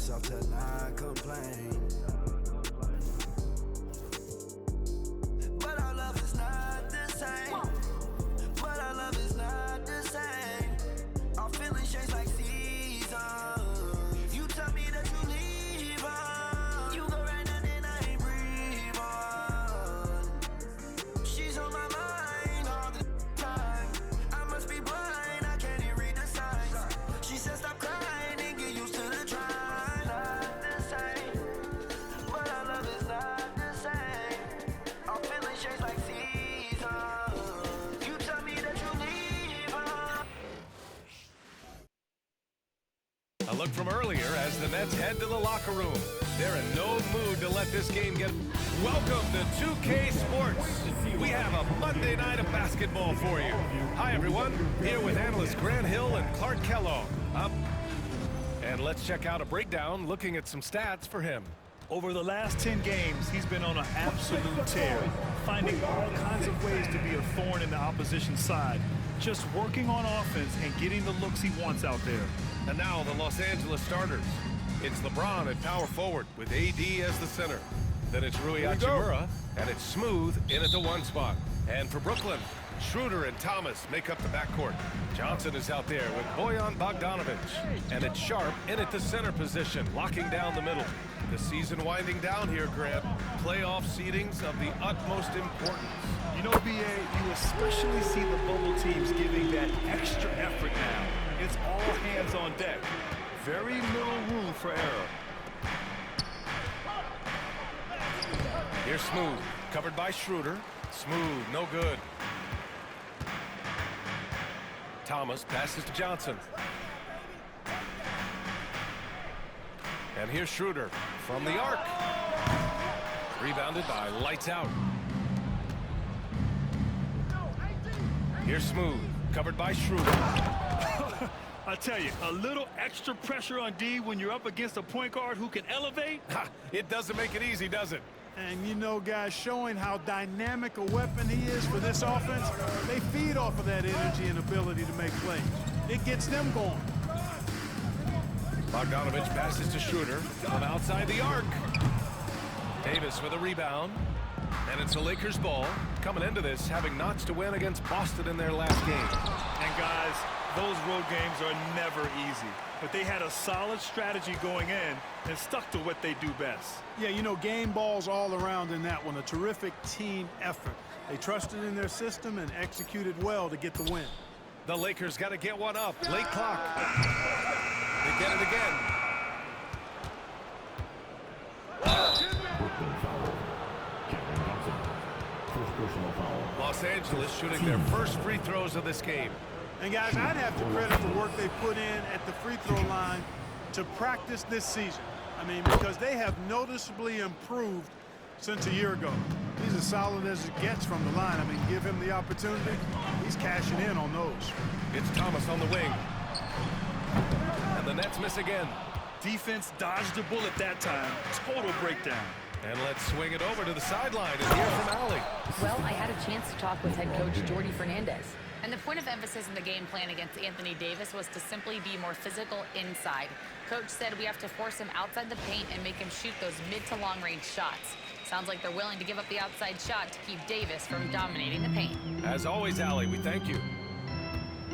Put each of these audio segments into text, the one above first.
myself to not complain. But our love is not the same. But our love is not the same. Our feelings change like seasons. You tell me that you leave on. You go right now, then I ain't breathe on. She's on my mind all the time. I must be blind, I can't even read the signs. She said stop crying and get used to the trying. Not the same, but our love is not the same. Our feelings change like seasons. You tell me that you leave on. A look from earlier as the Nets head to the locker room. They're in no mood to let this game get... Welcome to 2K Sports. We have a Monday night of basketball for you. Hi, everyone. Here with analysts Grant Hill and Clark Kellogg. And let's check out a breakdown looking at some stats for him. Over the last 10 games, he's been on an absolute tear, finding all kinds of ways to be a thorn in the opposition's side, just working on offense and getting the looks he wants out there. And now the Los Angeles starters. It's LeBron at power forward with AD as the center. Then it's Rui Hachimura, and it's Smooth in at the one spot. And for Brooklyn, Schroeder and Thomas make up the backcourt. Johnson is out there with Bojan Bogdanovic. And it's Sharp in at the center position, locking down the middle. The season winding down here, Grant. Playoff seedings of the utmost importance. You know, B.A., you especially see the bubble teams giving that extra effort now. It's all hands on deck. Very little room for error. Here's Smooth, covered by Schroeder. Smooth, no good. Thomas passes to Johnson. And here's Schroeder from the arc. Rebounded by Lights Out. Here's Smooth, covered by Schroeder. I tell you, a little extra pressure on D when you're up against a point guard who can elevate. It doesn't make it easy, does it? And you know, guys, showing how dynamic a weapon he is for this offense, they feed off of that energy and ability to make plays. It gets them going. Bogdanovic passes to Schroeder from outside the arc. Davis with a rebound. And it's the Lakers' ball, coming into this having knots to win against Boston in their last game. And guys, those road games are never easy. But they had a solid strategy going in and stuck to what they do best. Yeah, you know, game balls all around in that one. A terrific team effort. They trusted in their system and executed well to get the win. The Lakers got to get one up. Late clock. They get it again. Los Angeles shooting their first free throws of this game. And guys, I'd have to credit the work they put in at the free throw line to practice this season. I mean, because they have noticeably improved since a year ago. He's as solid as it gets from the line. I mean, give him the opportunity, he's cashing in on those. It's Thomas on the wing. And the Nets miss again. Defense dodged a bullet that time. Total breakdown. And let's swing it over to the sideline and hear from Allie. Well, I had a chance to talk with head coach Jordy Fernandez. And the point of emphasis in the game plan against Anthony Davis was to simply be more physical inside. Coach said we have to force him outside the paint and make him shoot those mid to long range shots. Sounds like they're willing to give up the outside shot to keep Davis from dominating the paint. As always, Allie, we thank you.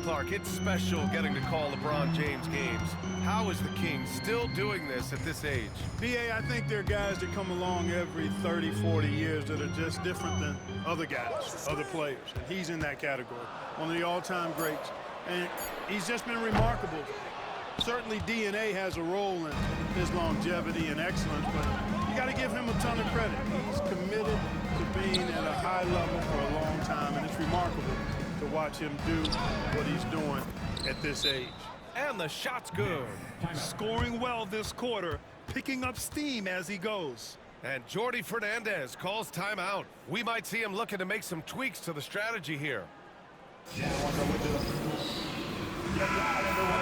Clark, it's special getting to call LeBron James games. How is the King still doing this at this age? B.A., I think there are guys that come along every 30, 40 years that are just different than other guys, other players. And he's in that category. One of the all-time greats. And he's just been remarkable. Certainly DNA has a role in his longevity and excellence, but you got to give him a ton of credit. He's committed to being at a high level for a long time, and it's remarkable to watch him do what he's doing at this age. And the shot's good. Scoring well this quarter, picking up steam as he goes. And Jordy Fernandez calls timeout. We might see him looking to make some tweaks to the strategy here. A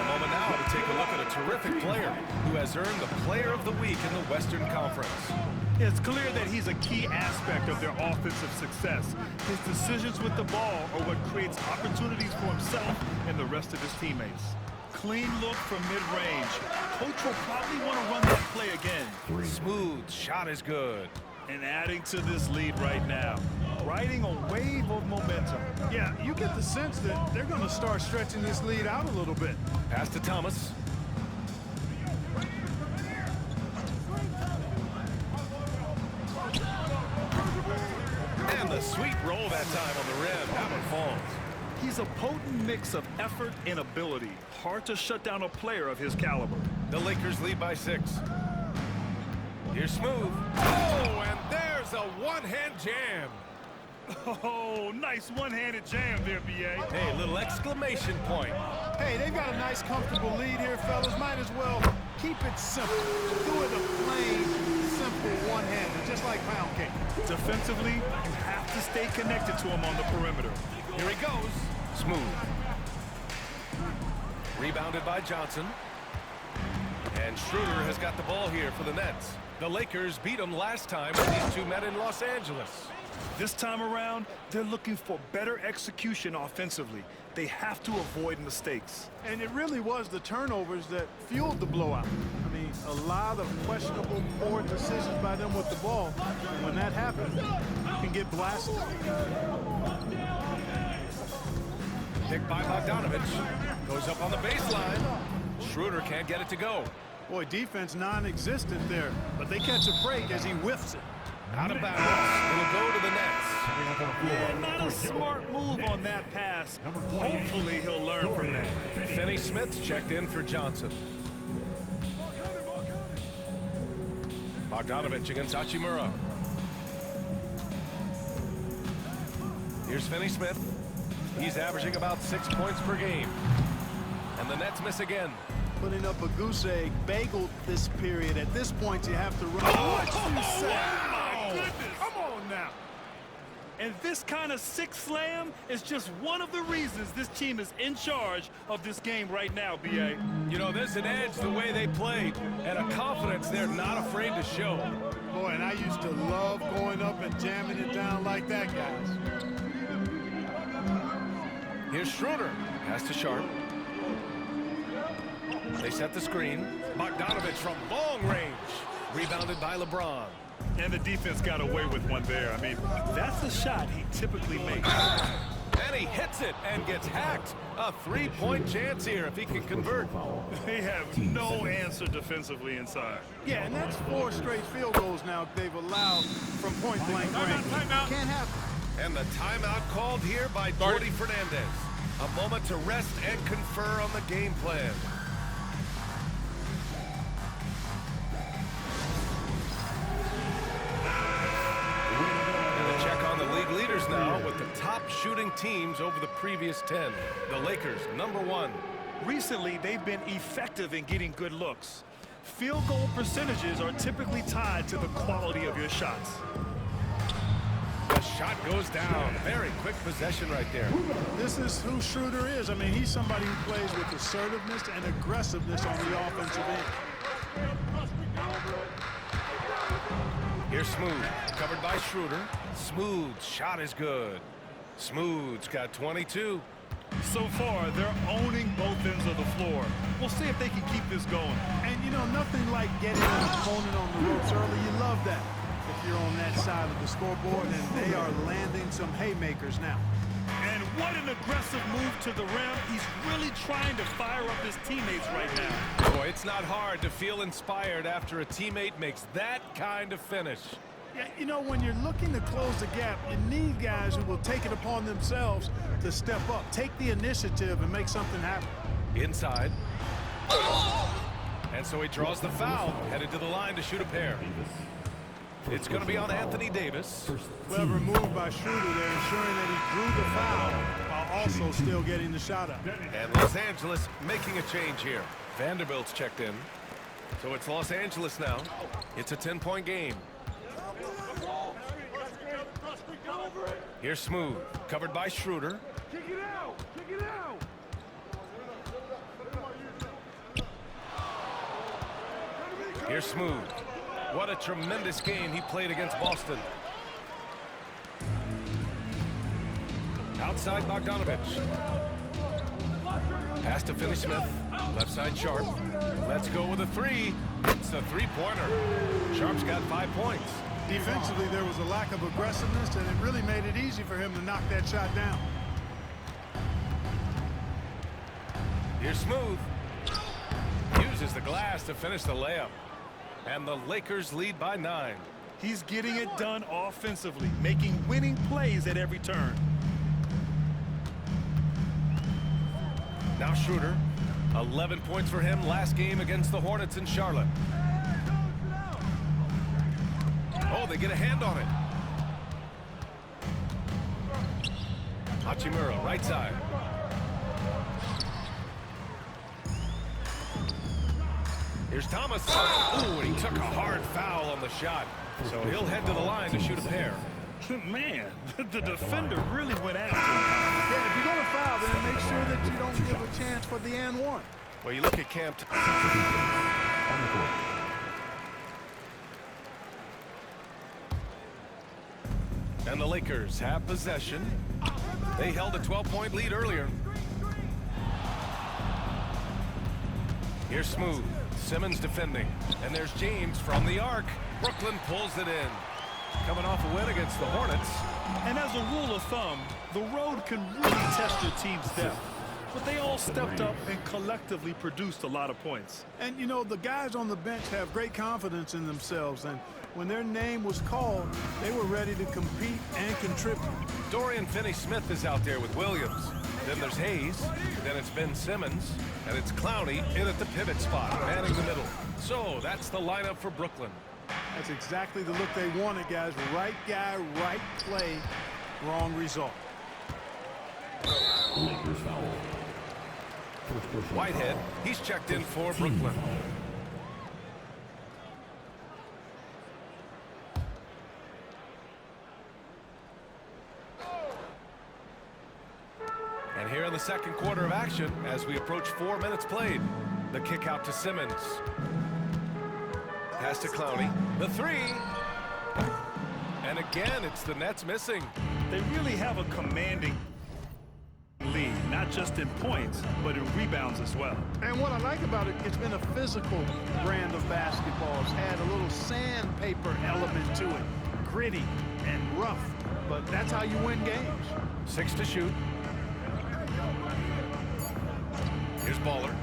moment now to take a look at a terrific player who has earned the Player of the Week in the Western Conference. It's clear that he's a key aspect of their offensive success. His decisions with the ball are what creates opportunities for himself and the rest of his teammates. clean look from mid-range. Coach will probably want to run that play again. Smooth shot is good. And adding to this lead right now, riding a wave of momentum. Yeah, you get the sense that they're going to start stretching this lead out a little bit. Pass to Thomas. And the sweet roll that time on the rim. That one falls. He's a potent mix of effort and ability. Hard to shut down a player of his caliber. The Lakers lead by 6. Here's Smooth. Oh, and there's a one-hand jam. Oh, nice one-handed jam there, B.A. Hey, little exclamation point. Hey, they've got a nice, comfortable lead here, fellas. Might as well keep it simple. Do it a plain, simple one-hander, just like pound cake. Defensively, you have to stay connected to him on the perimeter. Here he goes. Smooth. Rebounded by Johnson. And Schroeder has got the ball here for the Nets. The Lakers beat them last time when these two met in Los Angeles. This time around, they're looking for better execution offensively. They have to avoid mistakes. And it really was the turnovers that fueled the blowout. I mean, a lot of questionable, poor decisions by them with the ball. And when that happens, you can get blasted. Picked by Bogdanovich. Goes up on the baseline. Schroeder can't get it to go. Boy, defense non-existent there. But they catch a break as he whiffs it. Out of bounds. It'll go to the Nets. Yeah, not a smart move on that pass. Hopefully he'll learn from that. Finney Smith checked in for Johnson. Bogdanovich against Hachimura. Here's Finney Smith. He's averaging about 6 points per game. And the Nets miss again. Putting up a goose egg, bageled this period. At this point, you have to run. What you say? My goodness. Come on now. And this kind of six slam is just one of the reasons this team is in charge of this game right now, B.A. You know, there's an edge the way they played and a confidence they're not afraid to show. Boy, and I used to love going up and jamming it down like that, guys. Here's Schroeder. Pass to Sharp. They set the screen. Bogdanovich from long range. Rebounded by LeBron. And the defense got away with one there. I mean, that's a shot he typically makes. And he hits it and gets hacked. A three-point chance here if he can convert. They have no answer defensively inside. Yeah, and that's 4 straight field goals now they've allowed from point-blank range. Can't happen. And the timeout called here by Jordy Fernandez. A moment to rest and confer on the game plan. Leaders now with the top shooting teams over the previous 10. The Lakers, #1. Recently, they've been effective in getting good looks. Field goal percentages are typically tied to the quality of your shots. The shot goes down. Very quick possession right there. This is who Schroeder is. I mean, he's somebody who plays with assertiveness and aggressiveness on the offensive end. Here's Smooth, covered by Schroeder. Smooth shot is good. Smooth's got 22. So far, they're owning both ends of the floor. We'll see if they can keep this going. And, you know, nothing like getting an opponent on the ropes early. You love that. If you're on that side of the scoreboard, and they are landing some haymakers now. And what an aggressive move to the rim. He's really trying to fire up his teammates right now. Boy, it's not hard to feel inspired after a teammate makes that kind of finish. Yeah, you know, when you're looking to close the gap, you need guys who will take it upon themselves to step up, take the initiative, and make something happen. Inside. And so he draws the foul, headed to the line to shoot a pair. It's going to be on Anthony Davis. Clever move by Schroeder there, ensuring that he drew the foul while also still getting the shot up. And Los Angeles making a change here. Vanderbilt's checked in. So it's Los Angeles now. It's a 10-point game. Here's Smooth, covered by Schroeder. Kick it out! Kick it out! Here's Smooth. What a tremendous game he played against Boston. Outside Bogdanovich. Pass to Finney Smith. Left side Sharp. Let's go with a three. It's a three-pointer. Sharp's got 5 points. Defensively, there was a lack of aggressiveness, and it really made it easy for him to knock that shot down. Here's Smooth. Uses the glass to finish the layup. And the Lakers lead by 9. He's getting it done offensively, making winning plays at every turn. Now Schroeder. 11 points for him last game against the Hornets in Charlotte. Oh, they get a hand on it. Hachimura, right side. Here's Thomas. Ooh, and he took a hard foul on the shot. So he'll head to the line to shoot a pair. Man, the defender really went after him. Yeah, if you're going to foul, then make sure that you don't give a chance for the and one. Well, you look at Camp. And the Lakers have possession. They held a 12-point lead earlier. Here's Smooth. Simmons defending. And there's James from the arc. Brooklyn pulls it in. Coming off a win against the Hornets. And as a rule of thumb, the road can really test your team's depth. But they all stepped up and collectively produced a lot of points. And, you know, the guys on the bench have great confidence in themselves. And when their name was called, they were ready to compete and contribute. Dorian Finney-Smith is out there with Williams. Then there's Hayes. Then it's Ben Simmons. And it's Clowney in at the pivot spot, manning the middle. So that's the lineup for Brooklyn. That's exactly the look they wanted, guys. Right guy, right play, wrong result. Lakers foul. Whitehead, he's checked in for Brooklyn. And here in the second quarter of action, as we approach 4 minutes played, the kick out to Simmons. Pass to Clowney. The three. And again, it's the Nets missing. They really have a commanding lead, not just in points, but in rebounds as well. And what I like about it, it's been a physical brand of basketball. It's had a little sandpaper element to it. Gritty and rough, but that's how you win games. 6 to shoot. Here's Baller.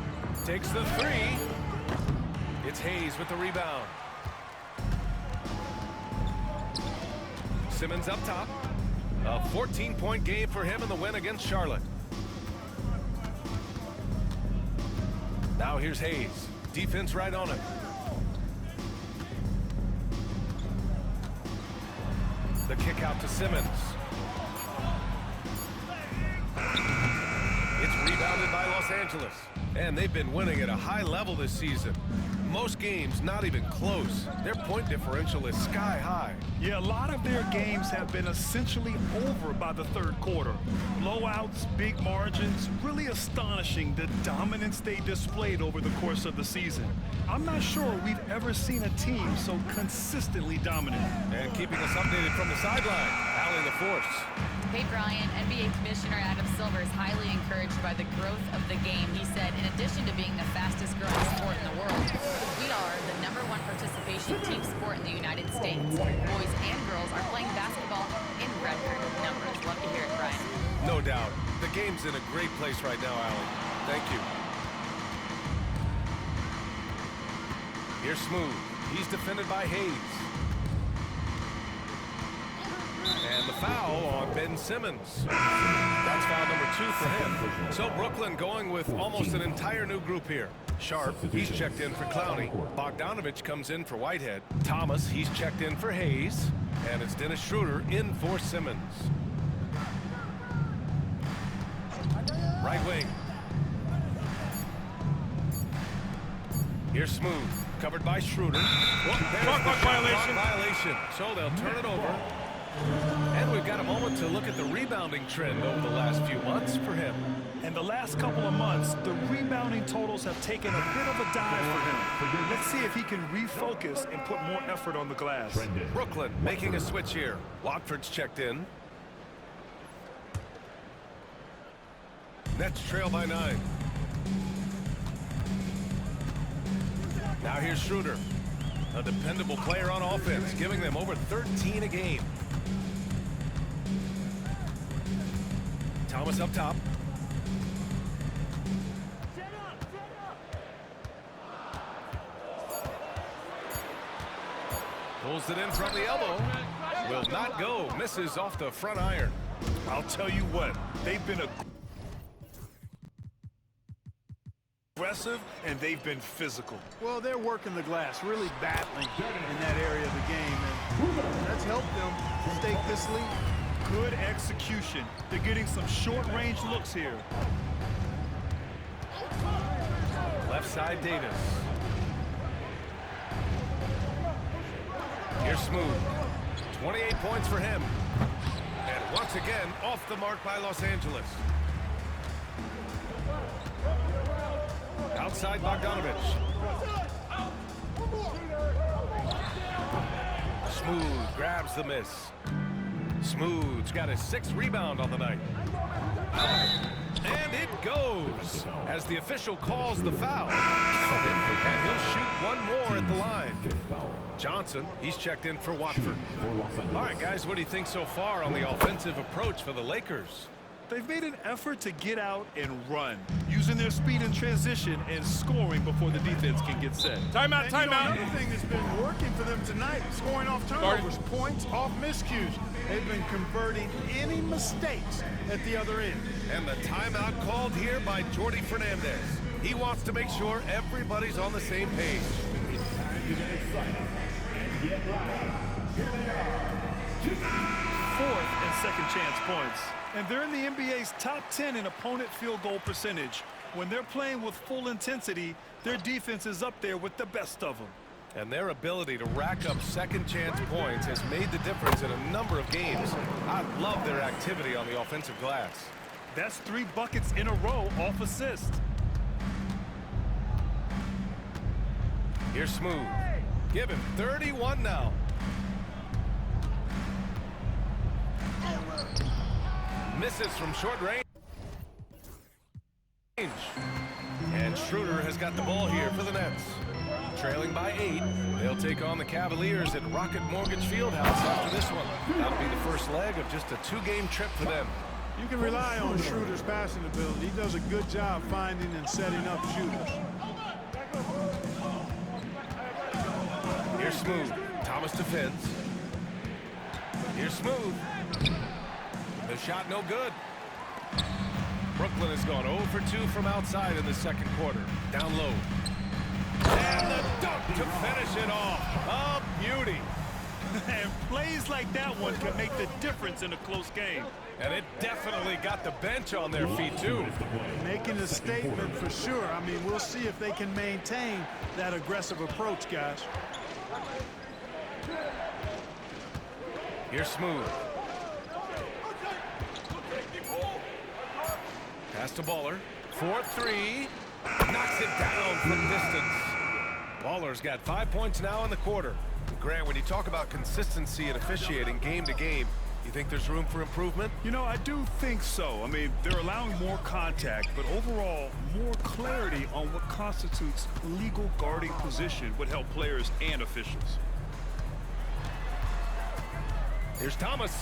Takes the three. It's Hayes with the rebound. Simmons up top. A 14-point game for him in the win against Charlotte. Now here's Hayes. Defense right on him. The kick out to Simmons. It's rebounded by Los Angeles. And they've been winning at a high level this season. Most games not even close. Their point differential is sky high. Yeah, a lot of their games have been essentially over by the third quarter. Blowouts, big margins, really astonishing the dominance they displayed over the course of the season. I'm not sure we've ever seen a team so consistently dominant. And keeping us updated from the sideline, Allie LaForce. Hey, Brian, NBA Commissioner Adam Silver is highly encouraged by the growth of the game. He said, in addition to being the fastest growing sport in the world, we are the #1 participation team sport in the United States. Boys and girls are playing basketball in record numbers. Love to hear it, Brian. No doubt. The game's in a great place right now, Allie. Thank you. Here's Smooth. He's defended by Hayes. And the foul on Ben Simmons. That's foul number 2 for him. So Brooklyn going with almost an entire new group here. Sharp, he's checked in for Clowney. Bogdanovich comes in for Whitehead. Thomas, he's checked in for Hayes. And it's Dennis Schroeder in for Simmons. Right wing. Here's Smooth, covered by Schroeder. Clock violation. So they'll turn it over. And we've got a moment to look at the rebounding trend over the last few months for him. In the last couple of months, the rebounding totals have taken a bit of a dive for him. Let's see if he can refocus and put more effort on the glass. Brooklyn making a switch here. Watford's checked in. Nets trail by 9. Now here's Schroeder, a dependable player on offense, giving them over 13 a game. Thomas up top. Pulls it in from the elbow. Will not go. Misses off the front iron. I'll tell you what, they've been aggressive and they've been physical. Well, they're working the glass, really battling in that area of the game, and that's helped them stake this lead. Good execution. They're getting some short-range looks here. Left side, Davis. Here's Smooth. 28 points for him. And once again, off the mark by Los Angeles. Outside Bogdanovich. Smooth grabs the miss. Smooth's got his 6th rebound on the night. And it goes as the official calls the foul. And he'll shoot one more at the line. Johnson, he's checked in for Watford. All right, guys, what do you think so far on the offensive approach for the Lakers? They've made an effort to get out and run, using their speed in transition and scoring before the defense can get set. Timeout, timeout. Another thing that's been working for them tonight, scoring off turnovers, points off miscues. They've been converting any mistakes at the other end. And the timeout called here by Jordy Fernandez. He wants to make sure everybody's on the same page. 4th and second chance points. And they're in the NBA's top 10 in opponent field goal percentage. When they're playing with full intensity, their defense is up there with the best of them. And their ability to rack up second chance points has made the difference in a number of games. I love their activity on the offensive glass. That's 3 buckets in a row off assist. Here's Smooth. Give him 31 now. Misses from short range. And Schroeder has got the ball here for the Nets. Trailing by 8. They'll take on the Cavaliers at Rocket Mortgage Fieldhouse after this one. That'll be the first leg of just a 2-game trip for them. You can rely on Schroeder's passing ability. He does a good job finding and setting up shooters. Here's Smooth. Thomas defends. Here's Smooth. The shot no good. Brooklyn has gone 0 for 2 from outside in the second quarter. Down low. And the dunk to finish it off. A beauty. And plays like that one can make the difference in a close game. And it definitely got the bench on their feet, too. Making a statement for sure. I mean, we'll see if they can maintain that aggressive approach, guys. Here's Smooth. Pass to Baller. 4-3. Knocks it down from distance. Baller's got 5 points now in the quarter. Grant, when you talk about consistency and officiating game to game, you think there's room for improvement? You know, I do think so. I mean, they're allowing more contact, but overall, more clarity on what constitutes legal guarding position would help players and officials. Here's Thomas.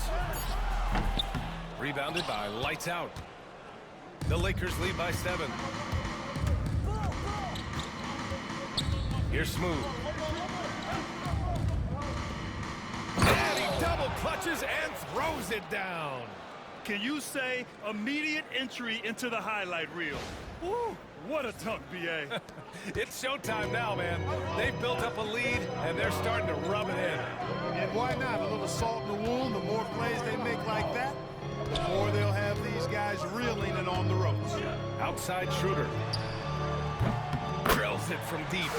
Rebounded by Lights Out. The Lakers lead by 7. Here's Smooth. And he double clutches and throws it down. Can you say immediate entry into the highlight reel? Woo, what a dunk, B.A. It's showtime now, man. They've built up a lead, and they're starting to rub it in. And why not? A little salt in the wound. The more plays they make like that, the more they'll have these guys reeling and on the ropes. Outside Schroeder. Drills it from deep.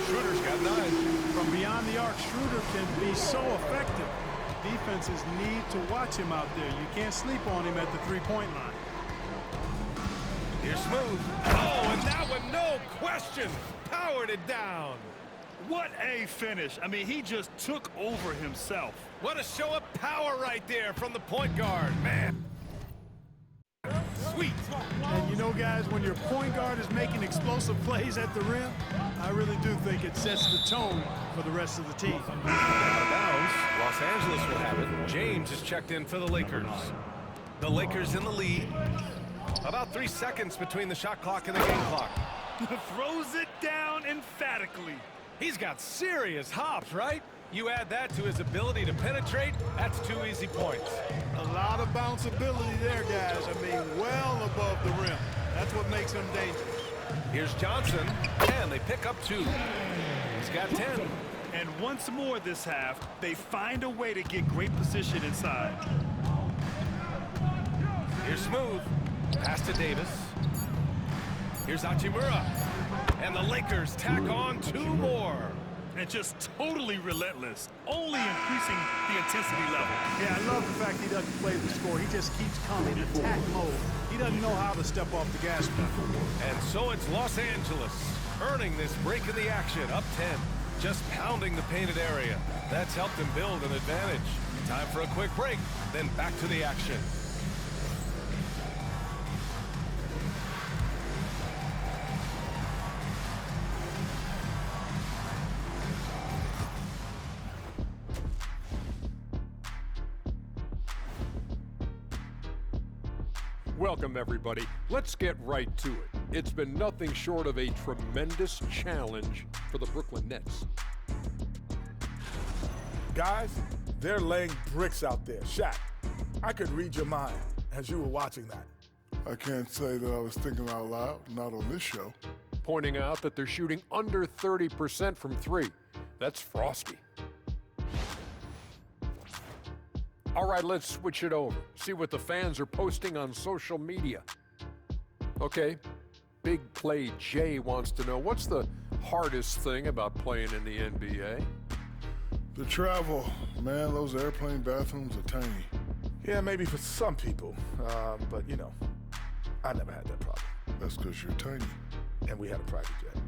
Schroeder's got 9. From beyond the arc, Schroeder can be so effective. Defenses need to watch him out there. You can't sleep on him at the three-point line. Here's Smooth. Oh, and that one, no question, powered it down. What a finish. I mean, he just took over himself. What a show of power right there from the point guard, man. Sweet. And you know, guys, when your point guard is making explosive plays at the rim, I really do think it sets the tone for the rest of the team. Out of bounds. Los Angeles will have it. James is checked in for the Lakers. The Lakers in the lead. About 3 seconds between the shot clock and the game clock. Throws it down emphatically. He's got serious hops, right? You add that to his ability to penetrate, that's 2 easy points. A lot of bounceability there, guys. I mean, well above the rim. That's what makes him dangerous. Here's Johnson, and they pick up 2. He's got 10. And once more this half, they find a way to get great position inside. Here's Smooth. Pass to Davis. Here's Hachimura. And the Lakers tack on 2 more. And just totally relentless, only increasing the intensity level. Yeah, I love the fact he doesn't play the score. He just keeps coming, attack mode. He doesn't know how to step off the gas pedal. And so it's Los Angeles earning this break in the action, up 10, just pounding the painted area. That's helped them build an advantage. Time for a quick break, then back to the action. Welcome, everybody. Let's get right to it. It's been nothing short of a tremendous challenge for the Brooklyn Nets. Guys, they're laying bricks out there. Shaq, I could read your mind as you were watching that. I can't say that I was thinking out loud, not on this show. Pointing out that they're shooting under 30% from 3. That's frosty. All right, let's switch it over. See what the fans are posting on social media. Okay, Big Play Jay wants to know, what's the hardest thing about playing in the NBA? The travel, man, those airplane bathrooms are tiny. Yeah, maybe for some people, but you know, I never had that problem. That's because you're tiny. And we had a private jet.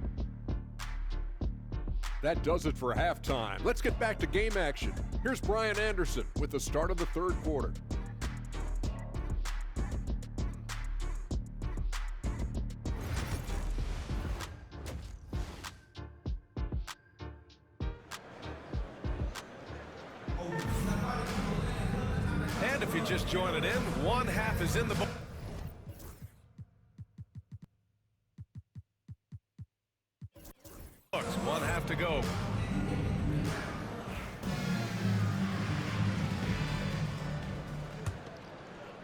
That does it for halftime. Let's get back to game action. Here's Brian Anderson with the start of the 3rd quarter. And if you're just joining in, 1 half is in the book. One half to go.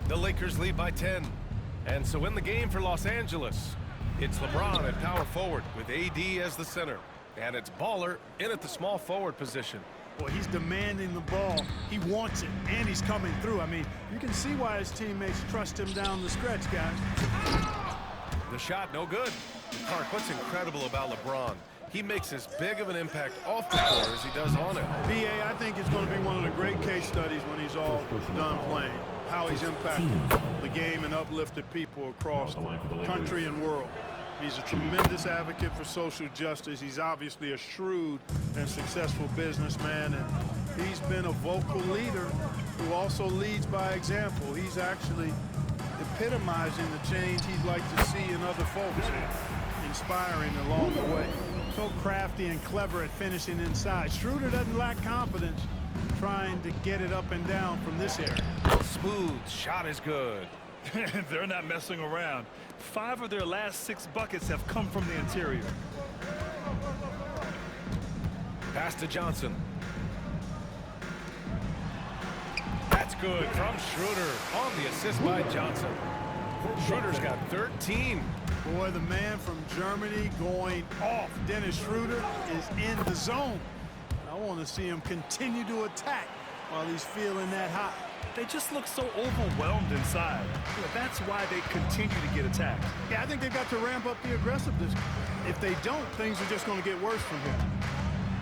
The Lakers lead by 10. And so in the game for Los Angeles, it's LeBron at power forward with AD as the center. And it's Baller in at the small forward position. Boy, he's demanding the ball. He wants it, and he's coming through. I mean, you can see why his teammates trust him down the stretch, guys. The shot, no good. Clark, what's incredible about LeBron? He makes as big of an impact off the court as he does on it. BA, I think it's going to be one of the great case studies when he's all done playing. How he's impacted the game and uplifted people across the country and world. He's a tremendous advocate for social justice. He's obviously a shrewd and successful businessman, and he's been a vocal leader who also leads by example. He's actually epitomizing the change he'd like to see in other folks, inspiring along the way. So crafty and clever at finishing inside. Schroeder doesn't lack confidence trying to get it up and down from this area. Smooth shot is good. They're not messing around. 5 of their last 6 buckets have come from the interior. Pass to Johnson. That's good from Schroeder on the assist by Johnson. Schroeder's got 13. Boy, the man from Germany going off. Dennis Schroeder is in the zone. I want to see him continue to attack while he's feeling that hot. They just look so overwhelmed inside. That's why they continue to get attacked. Yeah, I think they've got to ramp up the aggressiveness. If they don't, things are just going to get worse from here.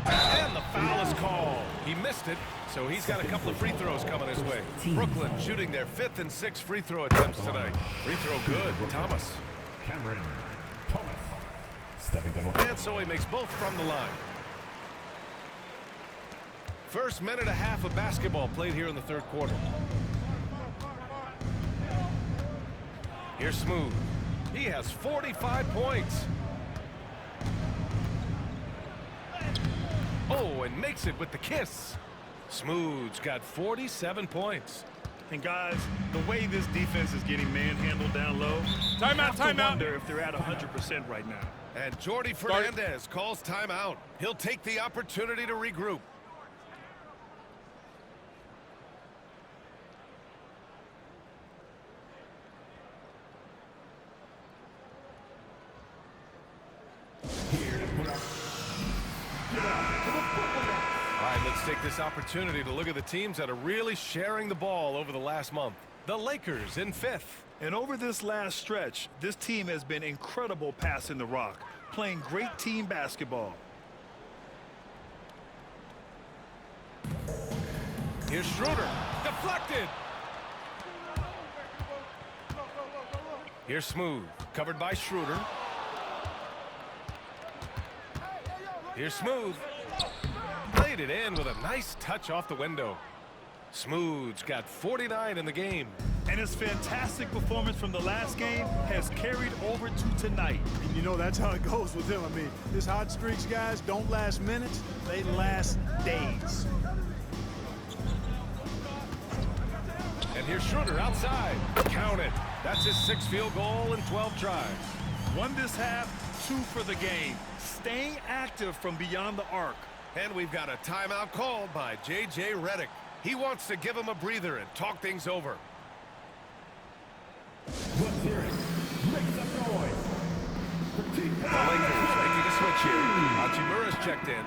And the foul is called. He missed it, so he's got a couple of free throws coming his way. Brooklyn shooting their 5th and 6th free throw attempts tonight. Free throw good. Thomas. Cameron Thomas stepping down. And so he makes both from the line. First minute and a half of basketball played here in the 3rd quarter. Here's Smooth. He has 45 points. Oh, and makes it with the kiss. Smooth's got 47 points. And guys, the way this defense is getting manhandled down low, Timeout, I wonder if they're at 100% right now. And Jordy Fernandez calls timeout. He'll take the opportunity to regroup. All right, let's take this opportunity to look at the teams that are really sharing the ball over the last month. The Lakers in 5th. And over this last stretch, this team has been incredible passing the rock, playing great team basketball. Here's Schroeder. Deflected. Here's Smooth. Covered by Schroeder. Here's Smooth. Played it in with a nice touch off the window. Smooth's got 49 in the game. And his fantastic performance from the last game has carried over to tonight. And you know that's how it goes with him. I mean, his hot streaks, guys, don't last minutes. They last days. And here's Schroeder outside. Count it. That's his 6th field goal in 12 tries. One this half, 2 for the game. Staying active from beyond the arc. And we've got a timeout called by J.J. Redick. He wants to give him a breather and talk things over. Let's hear it. Make some noise. The Lakers making a switch here. Hachimura's checked in.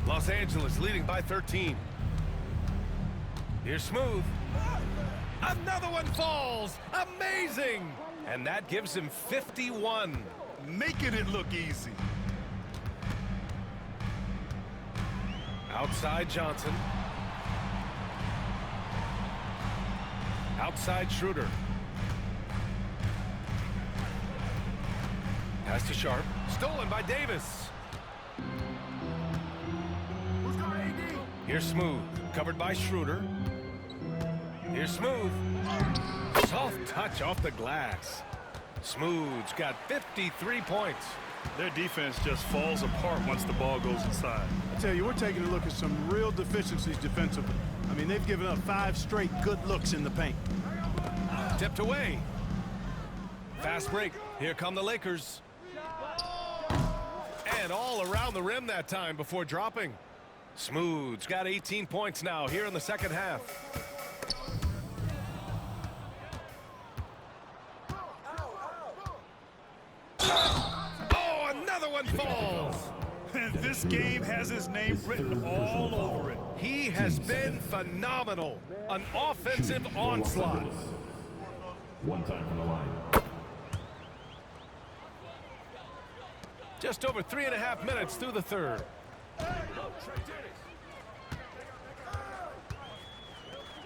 Los Angeles leading by 13. Here's Smooth. Another one falls. Amazing. And that gives him 51. Making it look easy. Outside Johnson. Outside Schroeder. Pass to Sharp. Stolen by Davis. Here's Smooth. Covered by Schroeder. Here's Smooth. Soft touch off the glass. Smooth's got 53 points. Their defense just falls apart once the ball goes inside. I tell you, we're taking a look at some real deficiencies defensively. I mean, they've given up 5 straight good looks in the paint. Tipped away. Fast break. Here come the Lakers. And all around the rim that time before dropping. Smooth's got 18 points now here in the second half. Oh, another one falls. And this game has his name written all over it. He has been phenomenal. An offensive onslaught. One time from the line. Just over 3.5 minutes through the third.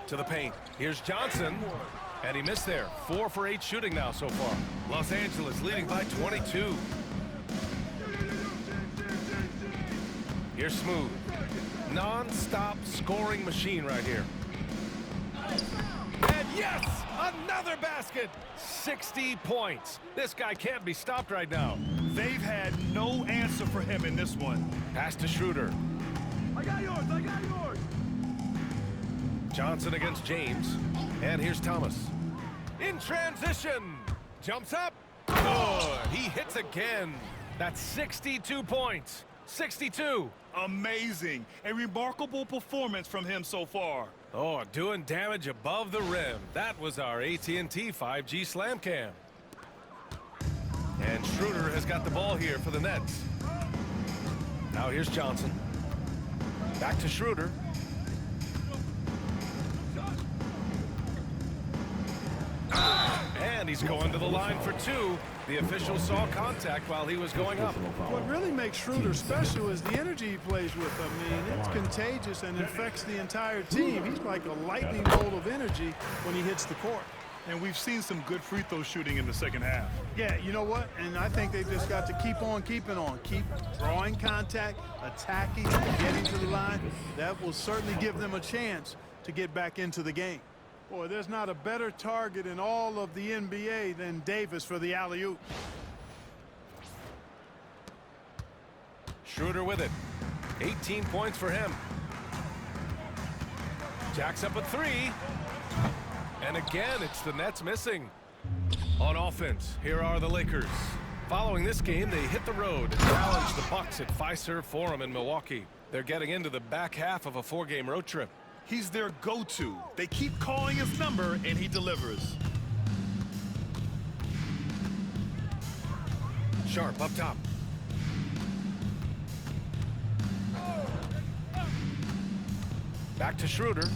To the paint. Here's Johnson. And he missed there. 4 for 8 shooting now so far. Los Angeles leading by 22. Here's Smooth. Non-stop scoring machine right here. And yes, another basket. 60 points. This guy can't be stopped right now. They've had no answer for him in this one. Pass to Schroeder. I got yours. I got yours. Johnson against James. And here's Thomas. In transition. Jumps up. Good. He hits again. That's 62 points. 62. Amazing. A remarkable performance from him so far. Oh, doing damage above the rim. That was our AT&T 5G Slam Cam. And Schroeder has got the ball here for the Nets. Now here's Johnson. Back to Schroeder. And he's going to the line for 2. The official saw contact while he was going up. What really makes Schroeder special is the energy he plays with. I mean, it's contagious and infects the entire team. He's like a lightning bolt of energy when he hits the court. And we've seen some good free throw shooting in the second half. Yeah, you know what? And I think they've just got to keep on keeping on. Keep drawing contact, attacking, getting to the line. That will certainly give them a chance to get back into the game. Boy, there's not a better target in all of the NBA than Davis for the alley-oop. Schroeder with it. 18 points for him. Jacks up a three. And again, it's the Nets missing. On offense, here are the Lakers. Following this game, they hit the road and challenge the Bucks at Fiserv Forum in Milwaukee. They're getting into the back half of a 4-game road trip. He's their go-to. They keep calling his number, and he delivers. Sharp up top. Back to Schroeder.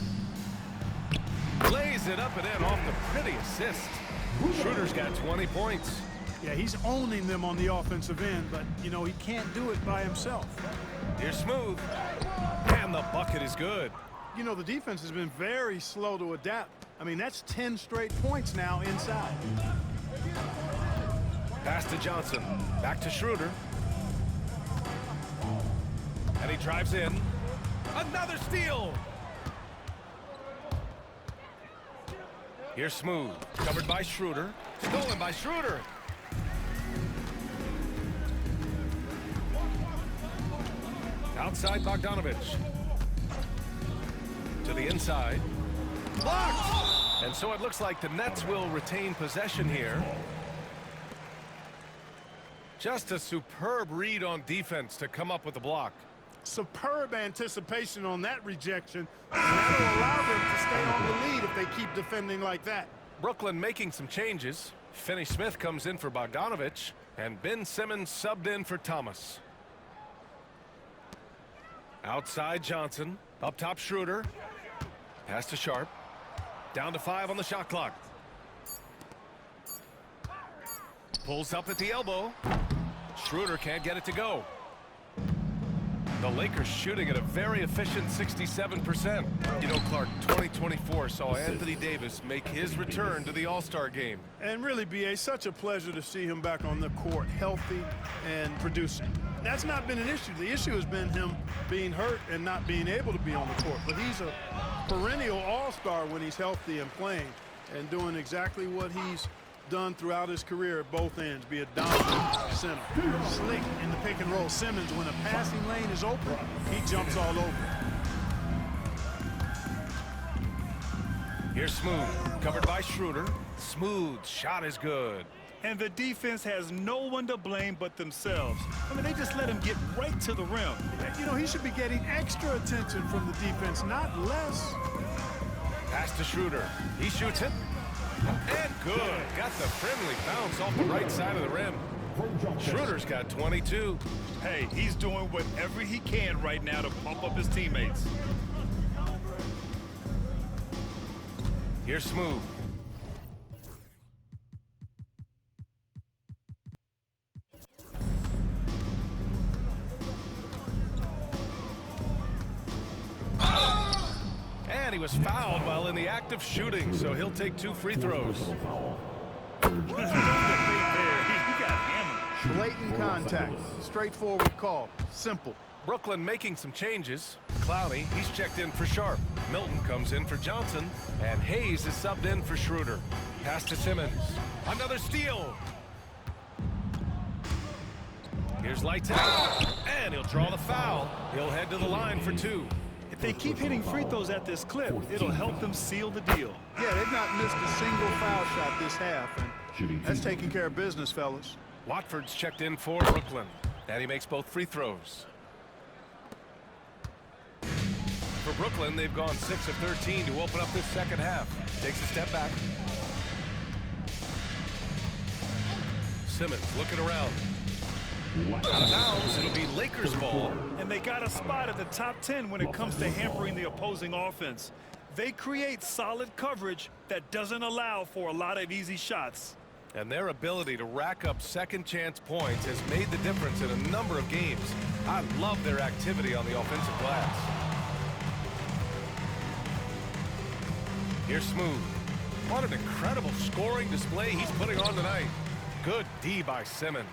Lays it up and in off the pretty assist. Schroeder's got 20 points. Yeah, he's owning them on the offensive end, but, you know, he can't do it by himself. Here's Smooth. And the bucket is good. You know, the defense has been very slow to adapt. I mean, that's 10 straight points now inside. Pass to Johnson. Back to Schroeder. And he drives in. Another steal. Here's Smooth. Covered by Schroeder. Stolen by Schroeder. Outside Bogdanovich. To the inside. Blocked! And so it looks like the Nets will retain possession here. Just a superb read on defense to come up with the block. Superb anticipation on that rejection. And that'll allow them to stay on the lead if they keep defending like that. Brooklyn making some changes. Finney-Smith comes in for Bogdanovich. And Ben Simmons subbed in for Thomas. Outside Johnson. Up top Schroeder. Pass to Sharp. Down to 5 on the shot clock. Pulls up at the elbow. Schroeder can't get it to go. The Lakers shooting at a very efficient 67%. You know, Clark, 2024 saw Anthony Davis make his return to the All-Star game. And really, B.A., such a pleasure to see him back on the court, healthy and producing. That's not been an issue. The issue has been him being hurt and not being able to be on the court. But he's a perennial all-star when he's healthy and playing and doing exactly what he's done throughout his career at both ends, be a dominant center. Slick in the pick and roll. Simmons, when a passing lane is open, he jumps all over. Here's Smooth, covered by Schroeder. Smooth shot is good. And the defense has no one to blame but themselves. I mean, they just let him get right to the rim. You know, he should be getting extra attention from the defense, not less. Pass to Schroeder. He shoots it. And good. Got the friendly bounce off the right side of the rim. Schroeder's got 22. Hey, he's doing whatever he can right now to pump up his teammates. Here's Smooth. And he was fouled while in the act of shooting, so he'll take 2 free throws. Blatant contact. Straightforward call. Simple. Brooklyn making some changes. Clowney, he's checked in for Sharp. Milton comes in for Johnson. And Hayes is subbed in for Schroeder. Pass to Simmons. Another steal. Here's lights out. And he'll draw the foul. He'll head to the line for 2. If they keep hitting free throws at this clip, it'll help them seal the deal. Yeah, they've not missed a single foul shot this half, and that's taking care of business, fellas. Watford's checked in for Brooklyn, and he makes both free throws. For Brooklyn, they've gone 6 of 13 to open up this second half. Takes a step back. Simmons looking around. Out of bounds, it'll be Lakers ball. And they got a spot at the top 10 when it comes to hampering the opposing offense. They create solid coverage that doesn't allow for a lot of easy shots. And their ability to rack up second chance points has made the difference in a number of games. I love their activity on the offensive glass. Here's Smooth. What an incredible scoring display he's putting on tonight. Good D by Simmons.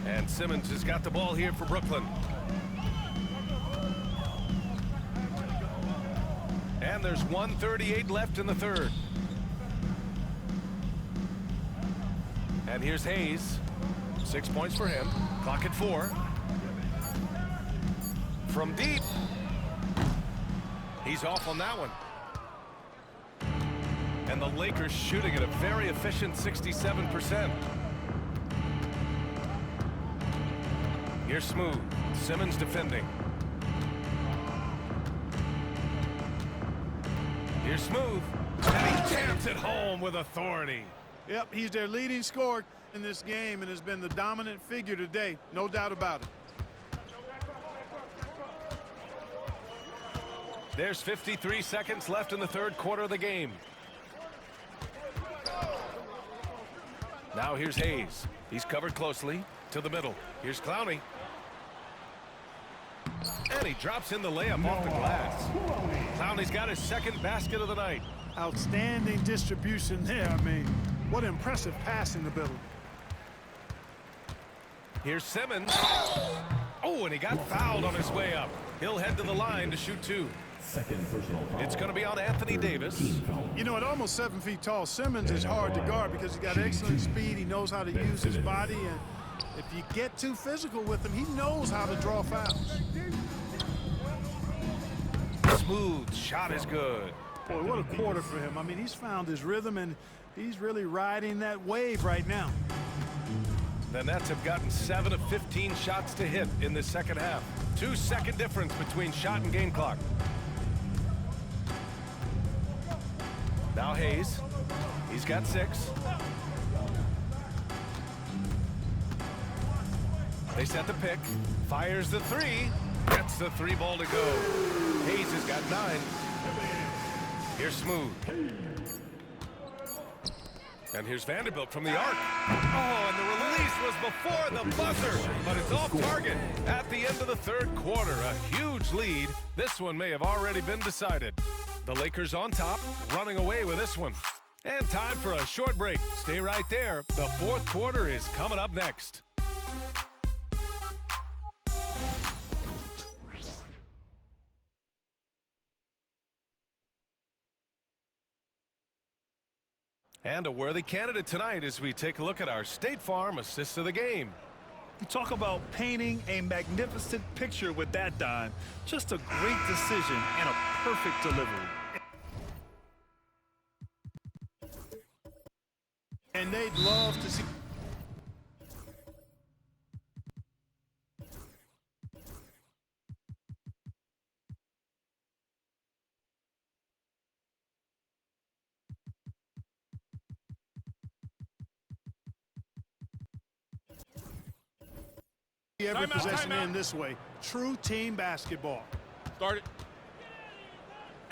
And Simmons has got the ball here for Brooklyn. And there's 1:38 left in the third. And here's Hayes. 6 points for him. Clock at 4. From deep. He's off on that one. And the Lakers shooting at a very efficient 67%. Here's Smooth. Simmons defending. Here's Smooth. And he jams it home with authority. Yep, he's their leading scorer in this game and has been the dominant figure today. No doubt about it. There's 53 seconds left in the third quarter of the game. Now here's Hayes. He's covered closely to the middle. Here's Clowney. And he drops in the layup off the glass. Clowney's got his second basket of the night. Outstanding distribution there. I mean, what impressive passing ability. Here's Simmons. Oh, and he got fouled on his way up. He'll head to the line to shoot 2. Second personal foul. It's going to be on Anthony Davis. You know, at almost 7 feet tall, Simmons is hard to guard because he's got excellent speed. He knows how to use his body, and if you get too physical with him, he knows how to draw fouls. Smooth shot is good. Boy, what a quarter for him. I mean, he's found his rhythm, and he's really riding that wave right now. The Nets have gotten 7 of 15 shots to hit in the second half. 2-second difference between shot and game clock. Now Hayes. He's got 6. They set the pick. Fires the 3. Gets the 3 ball to go. Hayes has got 9. Here's Smooth. And here's Vanderbilt from the arc. Oh, and the release was before the buzzer, but it's off target at the end of the third quarter. A huge lead. This one may have already been decided. The Lakers on top, running away with this one. And time for a short break. Stay right there. The fourth quarter is coming up next. And a worthy candidate tonight as we take a look at our State Farm assist of the game. Talk about painting a magnificent picture with that dime. Just a great decision and a perfect delivery. And they'd love to see. Every possession in this way. True team basketball. Start it.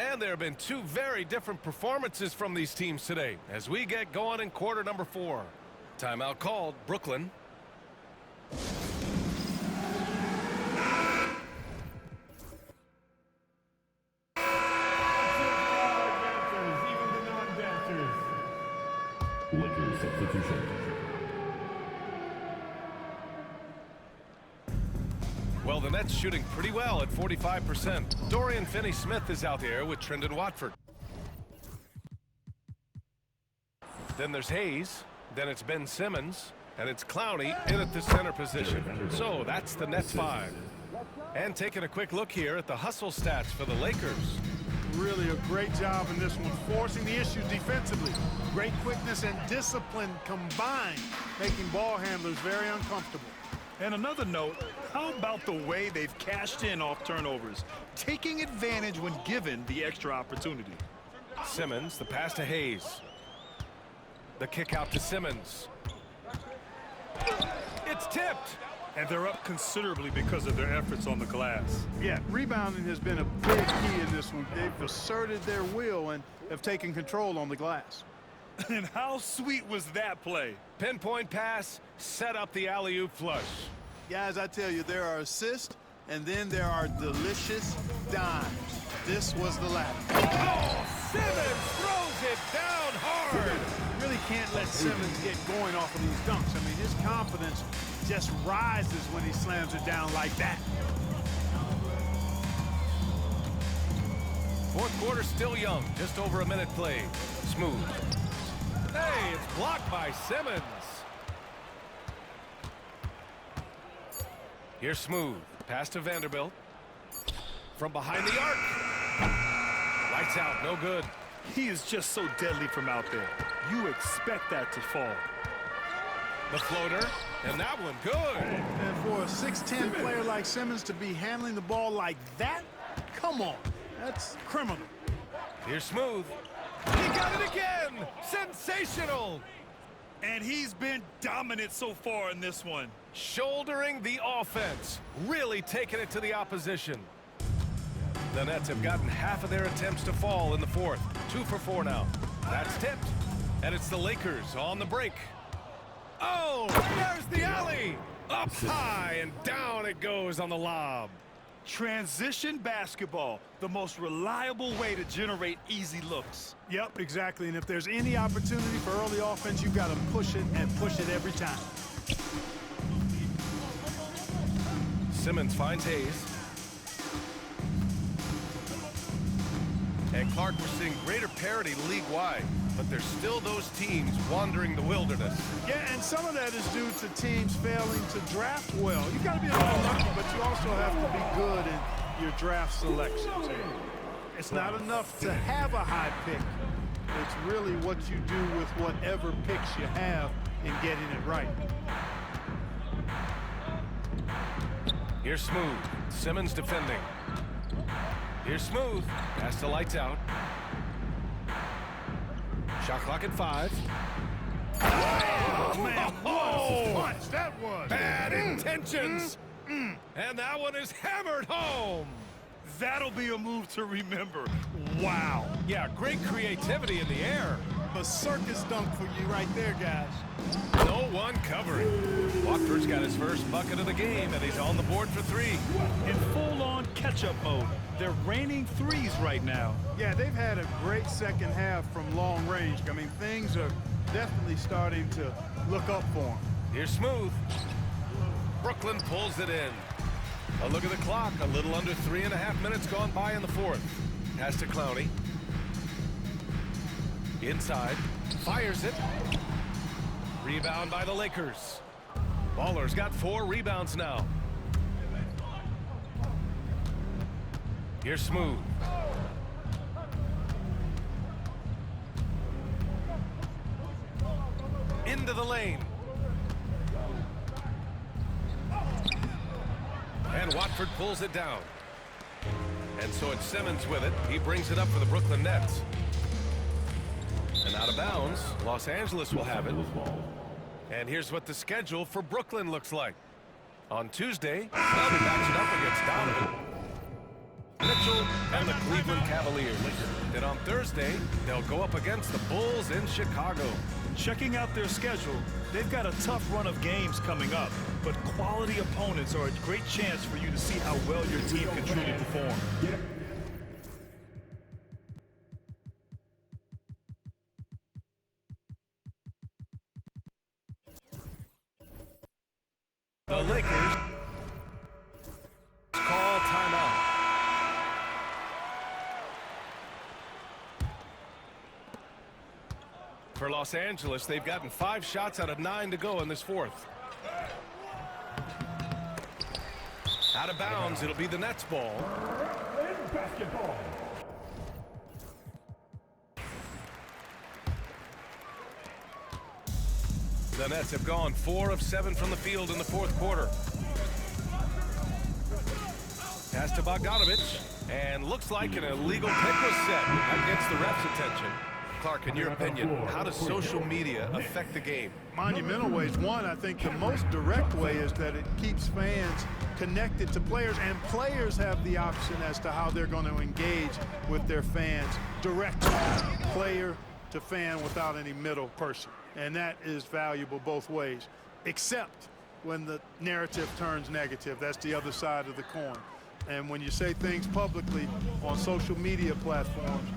And there have been 2 very different performances from these teams today as we get going in quarter number 4. Timeout called, Brooklyn. Lakers substitution. Well, the Nets shooting pretty well at 45%. Dorian Finney-Smith is out there with Trendon Watford. Then there's Hayes. Then it's Ben Simmons. And it's Clowney in at the center position. So that's the Nets 5. And taking a quick look here at the hustle stats for the Lakers. Really a great job in this one, forcing the issue defensively. Great quickness and discipline combined, making ball handlers very uncomfortable. And another note, how about the way they've cashed in off turnovers, taking advantage when given the extra opportunity. Simmons, the pass to Hayes. The kick out to Simmons. It's tipped. And they're up considerably because of their efforts on the glass. Yeah, rebounding has been a big key in this one. They've asserted their will and have taken control on the glass. And how sweet was that play? Pinpoint pass, set up the alley-oop flush. Guys, I tell you, there are assists, and then there are delicious dimes. This was the latter. Oh, Simmons throws it down hard. You really can't let Simmons get going off of these dunks. I mean, his confidence just rises when he slams it down like that. Fourth quarter still young, just over a minute played. Smooth. Hey, it's blocked by Simmons. Here's Smooth. Pass to Vanderbilt. From behind the arc. Lights out, no good. He is just so deadly from out there. You expect that to fall. The floater, and that one good. And for a 6'10 player like Simmons to be handling the ball like that, come on, that's criminal. Here's Smooth. He got it again! Sensational! And he's been dominant so far in this one. Shouldering the offense, really taking it to the opposition. The Nets have gotten half of their attempts to fall in the fourth. 2 for 4 now. That's tipped. And it's the Lakers on the break. Oh, there's the alley! Up high and down it goes on the lob. Transition basketball, the most reliable way to generate easy looks. Yep, exactly. And if there's any opportunity for early offense, you've got to push it and push it every time. Simmons finds Hayes. And Clark, we're seeing greater parity league-wide, but there's still those teams wandering the wilderness. Yeah, and some of that is due to teams failing to draft well. You got to be a little lucky, but you also have to be good in your draft selections. It's not enough to have a high pick. It's really what you do with whatever picks you have in getting it right. Here's Smooth. Simmons defending. Here's Smooth. Pass to Lights out. Shot clock at 5. Oh, man, what a punch that was. Bad intentions. And that one is hammered home. That'll be a move to remember. Wow. Yeah, great creativity in the air. A circus dunk for you right there, guys. No one covering. Watford's got his first bucket of the game, and he's on the board for 3. In full-on catch-up mode. They're raining threes right now. Yeah, they've had a great second half from long range. I mean, things are definitely starting to look up for them. Here's Smooth. Brooklyn pulls it in. A look at the clock. A little under 3.5 minutes gone by in the fourth. Pass to Clowney. Inside. Fires it. Rebound by the Lakers. Baller's got 4 rebounds now. Here's Smooth. Into the lane. And Watford pulls it down. And so it's Simmons with it. He brings it up for the Brooklyn Nets. And out of bounds, Los Angeles will have it. And here's what the schedule for Brooklyn looks like. On Tuesday, they'll be matching up against Donovan, Mitchell, and the Cleveland Cavaliers. Then on Thursday, they'll go up against the Bulls in Chicago. Checking out their schedule, they've got a tough run of games coming up, but quality opponents are a great chance for you to see how well your team can truly perform. The Lakers call timeout. For Los Angeles, they've gotten 5 shots out of 9 to go in this fourth. Out of bounds, it'll be the Nets ball. Basketball. The Nets have gone 4 of 7 from the field in the fourth quarter. Pass to Bogdanovich, and looks like an illegal pick was set. That gets the ref's attention. Clark, in your opinion, how does social media affect the game? Monumental ways. One, I think the most direct way is that it keeps fans connected to players, and players have the option as to how they're going to engage with their fans directly, player to fan, without any middle person. And that is valuable both ways, except when the narrative turns negative. That's the other side of the coin. And when you say things publicly on social media platforms,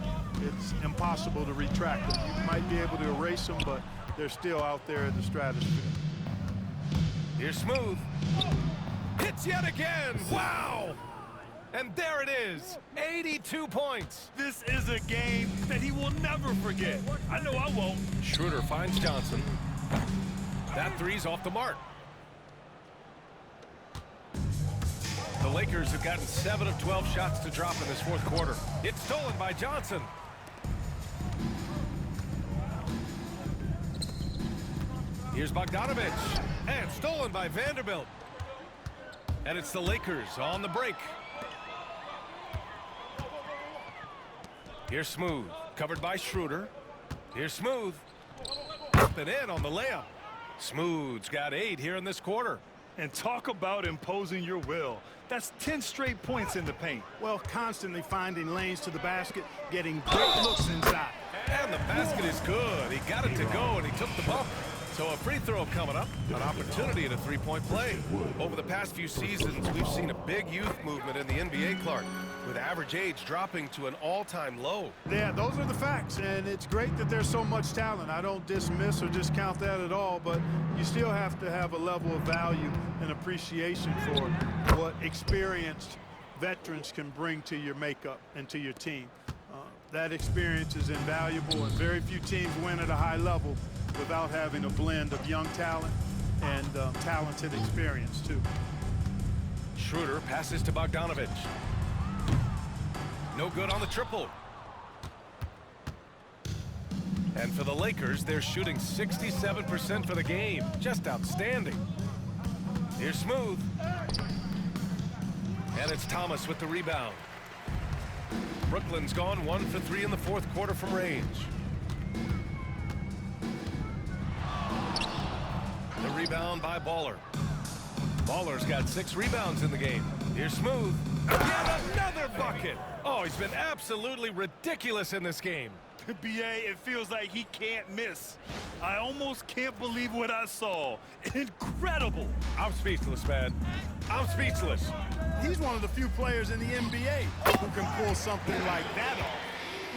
it's impossible to retract them. You might be able to erase them, but they're still out there in the stratosphere. Here's Smooth. Hits yet again. Wow! And there it is, 82 points. This is a game that he will never forget. I know I won't. Schroeder finds Johnson. That three's off the mark. The Lakers have gotten 7 of 12 shots to drop in this fourth quarter. It's stolen by Johnson. Here's Bogdanovich. And stolen by Vanderbilt. And it's the Lakers on the break. Here's Smooth. Covered by Schroeder. Here's Smooth. Up and in on the layup. Smooth's got 8 here in this quarter. And talk about imposing your will. That's 10 straight points in the paint. Well, constantly finding lanes to the basket, getting great looks inside. And the basket is good. He got it to go, and he took the bump. So a free throw coming up, an opportunity at a three-point play. Over the past few seasons, we've seen a big youth movement in the NBA, Clark, with average age dropping to an all-time low. Yeah, those are the facts, and it's great that there's so much talent. I don't dismiss or discount that at all, but you still have to have a level of value and appreciation for what experienced veterans can bring to your makeup and to your team. That experience is invaluable, and very few teams win at a high level without having a blend of young talent and talented experience, too. Schroeder passes to Bogdanovich. No good on the triple. And for the Lakers, they're shooting 67% for the game. Just outstanding. Here's Smooth. And it's Thomas with the rebound. Brooklyn's gone 1 for 3 in the fourth quarter from range. The rebound by Baller. Baller's got 6 rebounds in the game. Here's Smooth. Yet another bucket. Oh, he's been absolutely ridiculous in this game. BA, it feels like he can't miss. I almost can't believe what I saw. Incredible. I'm speechless, man. I'm speechless. He's one of the few players in the NBA who can pull something like that off.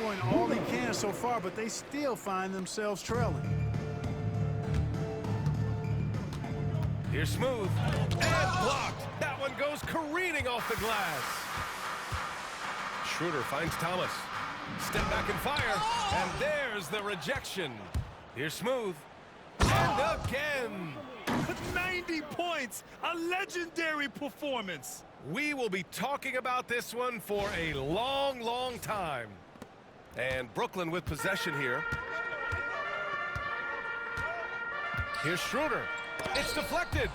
Doing all he can so far, but they still find themselves trailing. Here's Smooth. And blocked. That one goes careening off the glass. Schroeder finds Thomas. Step back and fire. And there's the rejection. Here's Smooth. And again. 90 points. A legendary performance. We will be talking about this one for a long, long time. And Brooklyn with possession here. Here's Schroeder. It's deflected.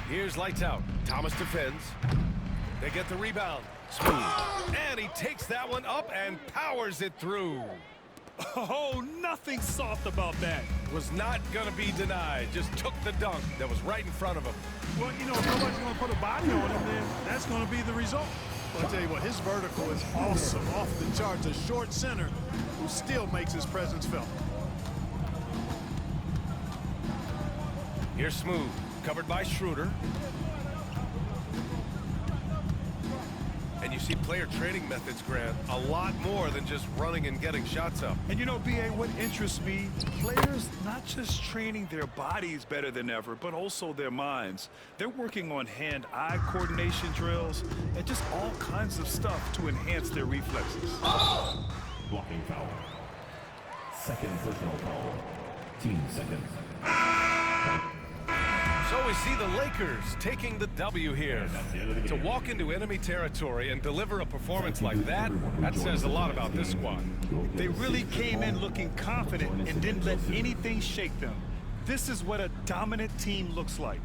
Here's lights out. Thomas defends. They get the rebound. Smooth. And he takes that one up and powers it through. Oh, nothing soft about that. Was not going to be denied. Just took the dunk that was right in front of him. Well, you know, if nobody's going to put a body on him, then that's going to be the result. But I tell you what, his vertical is awesome, off the charts. A short center who still makes his presence felt. Here's Smooth, covered by Schroeder. And you see player training methods, Grant, a lot more than just running and getting shots up. And you know, BA, what interests me, players not just training their bodies better than ever, but also their minds. They're working on hand-eye coordination drills and just all kinds of stuff to enhance their reflexes. Blocking foul. Second personal foul. Team seconds. So we see the Lakers taking the W here. To walk into enemy territory and deliver a performance like that, that says a lot about this squad. They really came in looking confident and didn't let anything shake them. This is what a dominant team looks like.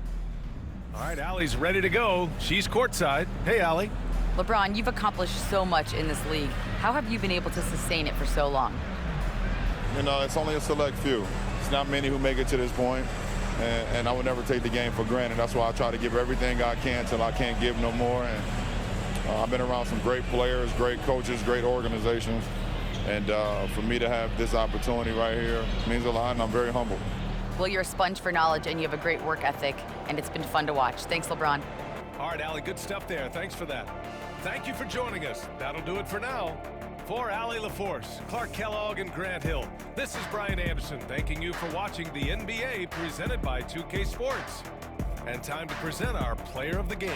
All right, Allie's ready to go. She's courtside. Hey, Allie. LeBron, you've accomplished so much in this league. How have you been able to sustain it for so long? You know, it's only a select few. It's not many who make it to this point. And I would never take the game for granted. That's why I try to give everything I can till I can't give no more. And I've been around some great players, great coaches, great organizations. And for me to have this opportunity right here means a lot, and I'm very humbled. Well, you're a sponge for knowledge, and you have a great work ethic, and it's been fun to watch. Thanks, LeBron. All right, Allie, good stuff there. Thanks for that. Thank you for joining us. That'll do it for now. For Allie LaForce, Clark Kellogg, and Grant Hill, this is Brian Anderson thanking you for watching the NBA presented by 2K Sports. And time to present our player of the game.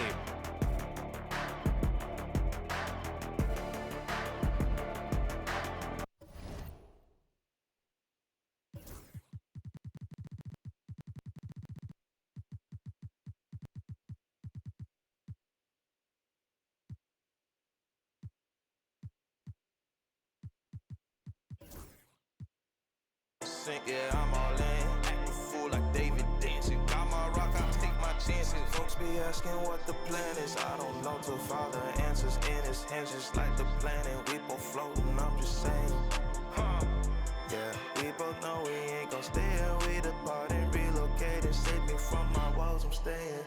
Yeah, I'm all in. Act a fool like David dancing. Got my rock, I take my chances. Folks be asking what the plan is. I don't know till Father answers in his hands, just like the planet. We both floating, I'm just saying. Yeah, we both know we ain't gon' stay here. We depart and relocate and save me from my woes. I'm staying.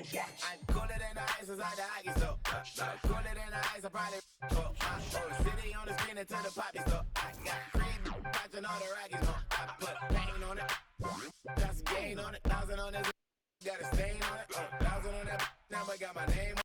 I cooler than the ice inside the hockey store. Cooler than the ice, I probably the city on the skin into the poppy store. I got cream watching all the Rockies. I put pain on it, got some gain on it, 1,000 on this, got a stain on it, 1,000 on that. Now I got my name on it.